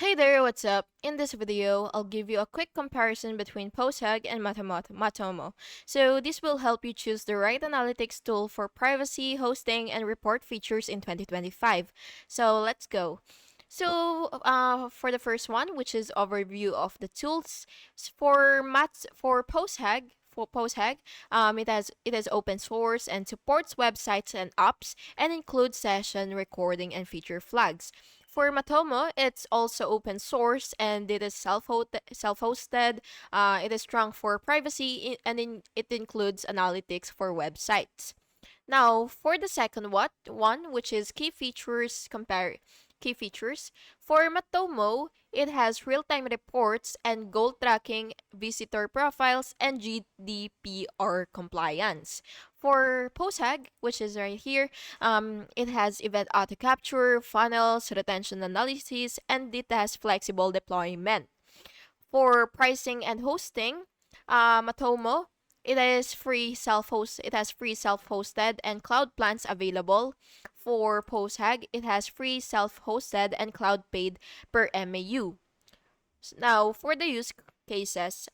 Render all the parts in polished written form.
Hey there, what's up? In this video, I'll give you a quick comparison between PostHog and Matomo. So this will help you choose the right analytics tool for privacy, hosting, and report features in 2025. So let's go. For the first one, which is overview of the tools for PostHog, it has open source and supports websites and apps and includes session recording and feature flags. For Matomo, it's also open source and it is self-hosted. It is strong for privacy it includes analytics for websites. Now, for the second one, which is key features. For Matomo, it has real-time reports and goal tracking, visitor profiles, and GDPR compliance. For PostHag, which is right here, it has event auto capture, funnels, retention analysis, and it has flexible deployment. For pricing and hosting, Matomo, it has free self-hosted and cloud plans available. For PostHag, it has free self-hosted and cloud paid per MAU. Now, for the use cases,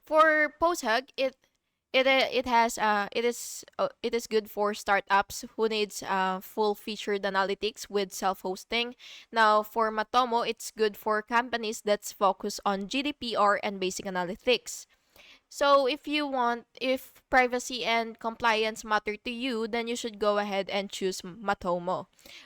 for PostHug, it is good for startups who needs full featured analytics with self-hosting. Now for Matomo, it's good for companies that's focused on GDPR and basic analytics. So if privacy and compliance matter to you, then you should go ahead and choose Matomo.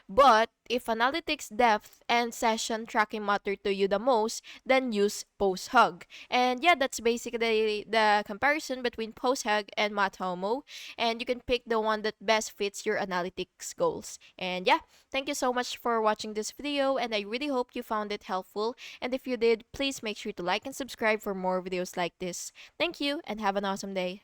But if analytics depth and session tracking matter to you the most, then use PostHog. And yeah, that's basically the comparison between PostHog and Matomo. And you can pick the one that best fits your analytics goals. And yeah, thank you so much for watching this video, and I really hope you found it helpful. And if you did, please make sure to like and subscribe for more videos like this. Thank you and have an awesome day.